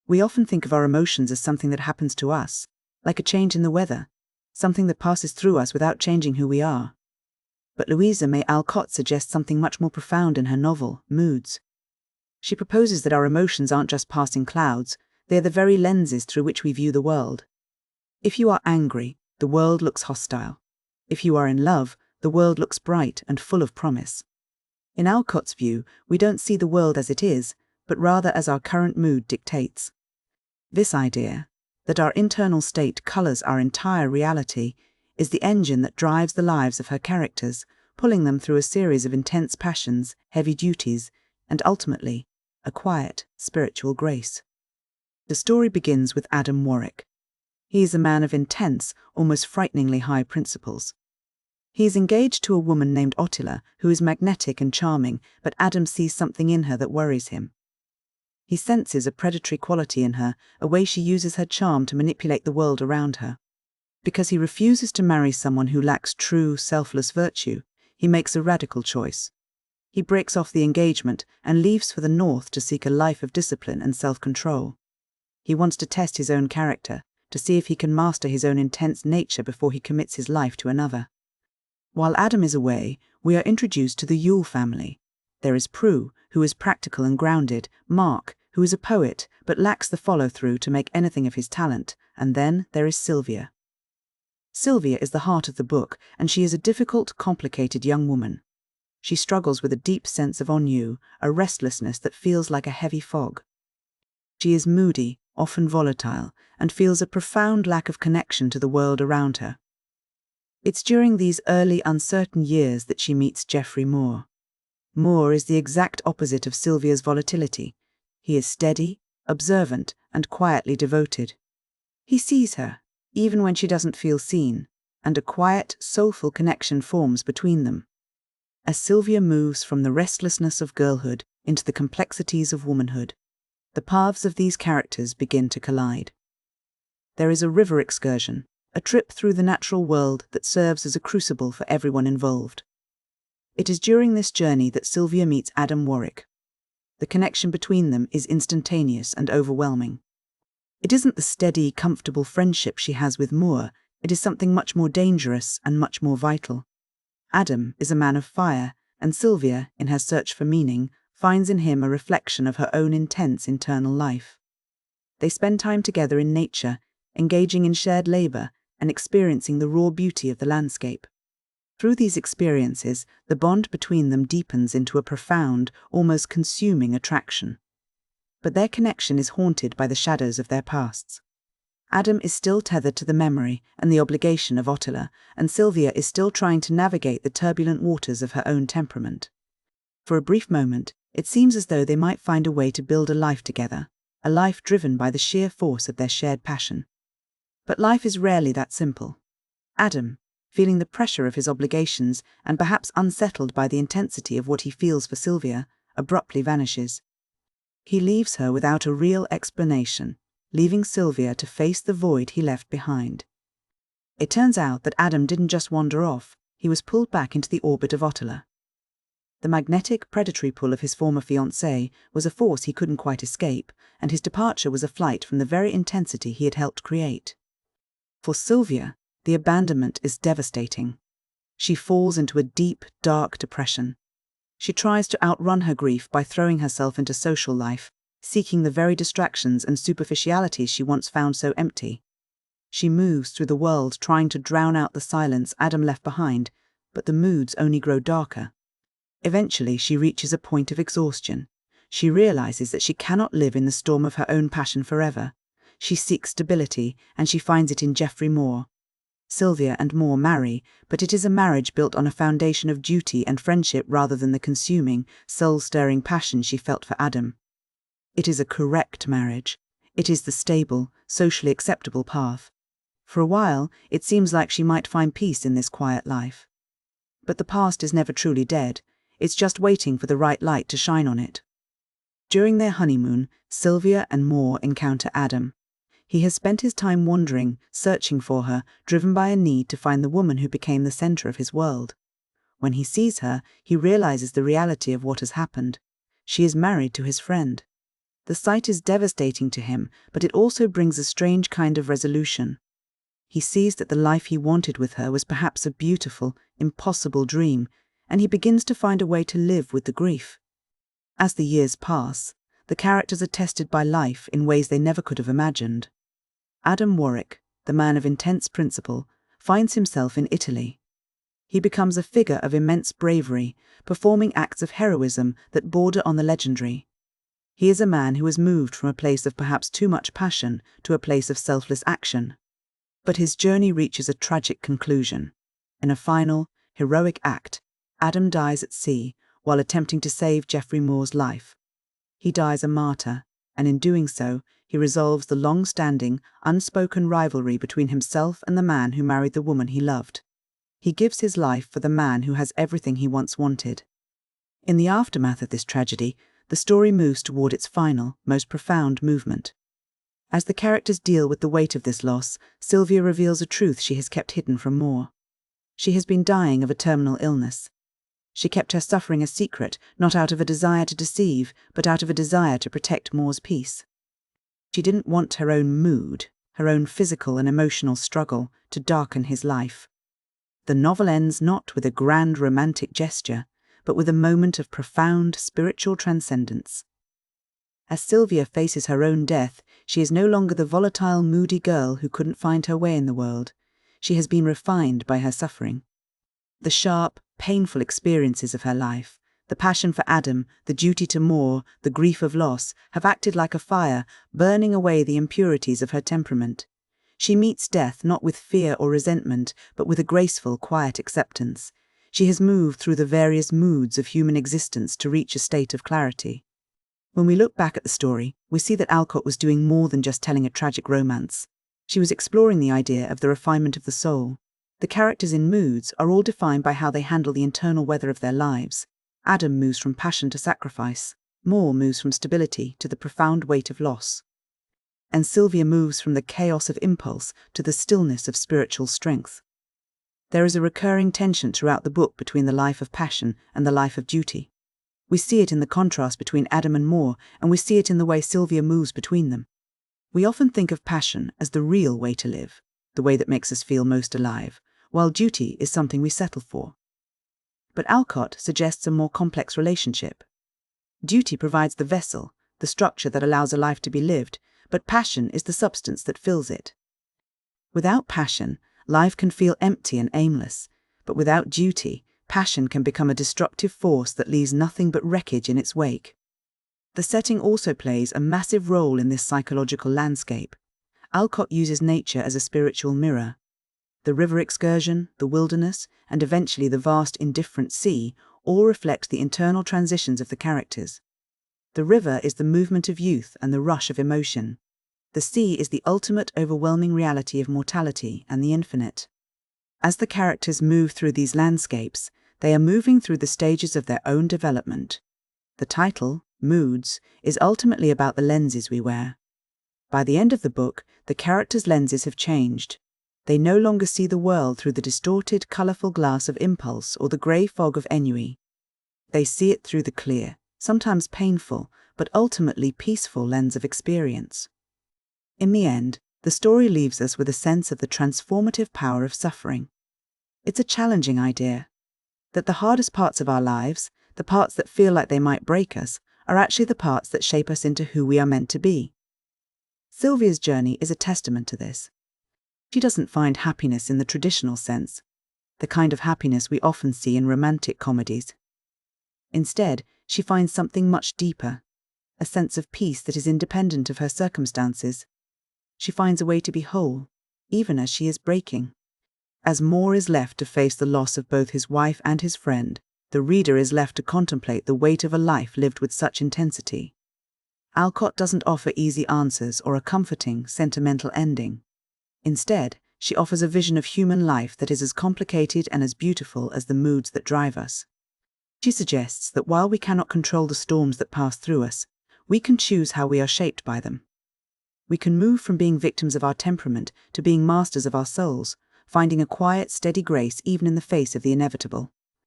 We often think of our emotions as something that happens to us, like a change in the weather, something that passes through us without changing who we are. But Louisa May Alcott suggests something much more profound in her novel, Moods. She proposes that our emotions aren't just passing clouds, they are the very lenses through which we view the world. If you are angry, the world looks hostile. If you are in love, the world looks bright and full of promise. In Alcott's view, we don't see the world as it is, but rather as our current mood dictates. This idea, that our internal state colours our entire reality, is the engine that drives the lives of her characters, pulling them through a series of intense passions, heavy duties, and ultimately, a quiet, spiritual grace. The story begins with Adam Warwick. He is a man of intense, almost frighteningly high principles. He is engaged to a woman named Ottila, who is magnetic and charming, but Adam sees something in her that worries him. He senses a predatory quality in her, a way she uses her charm to manipulate the world around her. Because he refuses to marry someone who lacks true, selfless virtue, he makes a radical choice. He breaks off the engagement and leaves for the north to seek a life of discipline and self-control. He wants to test his own character, to see if he can master his own intense nature before he commits his life to another. While Adam is away, we are introduced to the Yule family. There is Prue, who is practical and grounded, Mark, who is a poet but lacks the follow-through to make anything of his talent, and then there is Sylvia. Sylvia is the heart of the book, and she is a difficult, complicated young woman. She struggles with a deep sense of ennui, a restlessness that feels like a heavy fog. She is moody, often volatile, and feels a profound lack of connection to the world around her. It's during these early, uncertain years that she meets Geoffrey Moore. Moore is the exact opposite of Sylvia's volatility. He is steady, observant, and quietly devoted. He sees her, even when she doesn't feel seen, and a quiet, soulful connection forms between them. As Sylvia moves from the restlessness of girlhood into the complexities of womanhood, the paths of these characters begin to collide. There is a river excursion, a trip through the natural world that serves as a crucible for everyone involved. It is during this journey that Sylvia meets Adam Warwick. The connection between them is instantaneous and overwhelming. It isn't the steady, comfortable friendship she has with Moore, it is something much more dangerous and much more vital. Adam is a man of fire, and Sylvia, in her search for meaning, finds in him a reflection of her own intense internal life. They spend time together in nature, engaging in shared labour and experiencing the raw beauty of the landscape. Through these experiences, the bond between them deepens into a profound, almost consuming attraction. But their connection is haunted by the shadows of their pasts. Adam is still tethered to the memory and the obligation of Ottila, and Sylvia is still trying to navigate the turbulent waters of her own temperament. For a brief moment, it seems as though they might find a way to build a life together, a life driven by the sheer force of their shared passion. But life is rarely that simple. Adam, feeling the pressure of his obligations and perhaps unsettled by the intensity of what he feels for Sylvia, abruptly vanishes. He leaves her without a real explanation, leaving Sylvia to face the void he left behind. It turns out that Adam didn't just wander off, he was pulled back into the orbit of Ottila. The magnetic, predatory pull of his former fiancée was a force he couldn't quite escape, and his departure was a flight from the very intensity he had helped create. For Sylvia, the abandonment is devastating. She falls into a deep, dark depression. She tries to outrun her grief by throwing herself into social life, seeking the very distractions and superficialities she once found so empty. She moves through the world trying to drown out the silence Adam left behind, but the moods only grow darker. Eventually, she reaches a point of exhaustion. She realizes that she cannot live in the storm of her own passion forever. She seeks stability, and she finds it in Geoffrey Moore. Sylvia and Moore marry, but it is a marriage built on a foundation of duty and friendship rather than the consuming, soul-stirring passion she felt for Adam. It is a correct marriage. It is the stable, socially acceptable path. For a while, it seems like she might find peace in this quiet life. But the past is never truly dead. It's just waiting for the right light to shine on it. During their honeymoon, Sylvia and Moore encounter Adam. He has spent his time wandering, searching for her, driven by a need to find the woman who became the centre of his world. When he sees her, he realizes the reality of what has happened. She is married to his friend. The sight is devastating to him, but it also brings a strange kind of resolution. He sees that the life he wanted with her was perhaps a beautiful, impossible dream, and he begins to find a way to live with the grief. As the years pass, the characters are tested by life in ways they never could have imagined. Adam Warwick, the man of intense principle, finds himself in Italy. He becomes a figure of immense bravery, performing acts of heroism that border on the legendary. He is a man who has moved from a place of perhaps too much passion to a place of selfless action. But his journey reaches a tragic conclusion. In a final, heroic act, Adam dies at sea while attempting to save Geoffrey Moore's life. He dies a martyr, and in doing so, he resolves the long-standing, unspoken rivalry between himself and the man who married the woman he loved. He gives his life for the man who has everything he once wanted. In the aftermath of this tragedy, the story moves toward its final, most profound movement. As the characters deal with the weight of this loss, Sylvia reveals a truth she has kept hidden from Moore. She has been dying of a terminal illness. She kept her suffering a secret, not out of a desire to deceive, but out of a desire to protect Moore's peace. She didn't want her own mood, her own physical and emotional struggle, to darken his life. The novel ends not with a grand romantic gesture, but with a moment of profound spiritual transcendence. As Sylvia faces her own death, she is no longer the volatile, moody girl who couldn't find her way in the world. She has been refined by her suffering. The sharp, painful experiences of her life, the passion for Adam, the duty to Moore, the grief of loss, have acted like a fire, burning away the impurities of her temperament. She meets death not with fear or resentment, but with a graceful, quiet acceptance. She has moved through the various moods of human existence to reach a state of clarity. When we look back at the story, we see that Alcott was doing more than just telling a tragic romance. She was exploring the idea of the refinement of the soul. The characters in Moods are all defined by how they handle the internal weather of their lives. Adam moves from passion to sacrifice. Moore moves from stability to the profound weight of loss. And Sylvia moves from the chaos of impulse to the stillness of spiritual strength. There is a recurring tension throughout the book between the life of passion and the life of duty. We see it in the contrast between Adam and Moore, and we see it in the way Sylvia moves between them. We often think of passion as the real way to live, the way that makes us feel most alive, while duty is something we settle for. But Alcott suggests a more complex relationship. Duty provides the vessel, the structure that allows a life to be lived, but passion is the substance that fills it. Without passion, life can feel empty and aimless, but without duty, passion can become a destructive force that leaves nothing but wreckage in its wake. The setting also plays a massive role in this psychological landscape. Alcott uses nature as a spiritual mirror. The river excursion, the wilderness, and eventually the vast indifferent sea all reflect the internal transitions of the characters. The river is the movement of youth and the rush of emotion. The sea is the ultimate overwhelming reality of mortality and the infinite. As the characters move through these landscapes, they are moving through the stages of their own development. The title, Moods, is ultimately about the lenses we wear. By the end of the book, the characters' lenses have changed. They no longer see the world through the distorted, colourful glass of impulse or the grey fog of ennui. They see it through the clear, sometimes painful, but ultimately peaceful lens of experience. In the end, the story leaves us with a sense of the transformative power of suffering. It's a challenging idea, that the hardest parts of our lives, the parts that feel like they might break us, are actually the parts that shape us into who we are meant to be. Sylvia's journey is a testament to this. She doesn't find happiness in the traditional sense, the kind of happiness we often see in romantic comedies. Instead, she finds something much deeper, a sense of peace that is independent of her circumstances. She finds a way to be whole, even as she is breaking. As Moore is left to face the loss of both his wife and his friend, the reader is left to contemplate the weight of a life lived with such intensity. Alcott doesn't offer easy answers or a comforting, sentimental ending. Instead, she offers a vision of human life that is as complicated and as beautiful as the moods that drive us. She suggests that while we cannot control the storms that pass through us, we can choose how we are shaped by them. We can move from being victims of our temperament to being masters of our souls, finding a quiet, steady grace even in the face of the inevitable.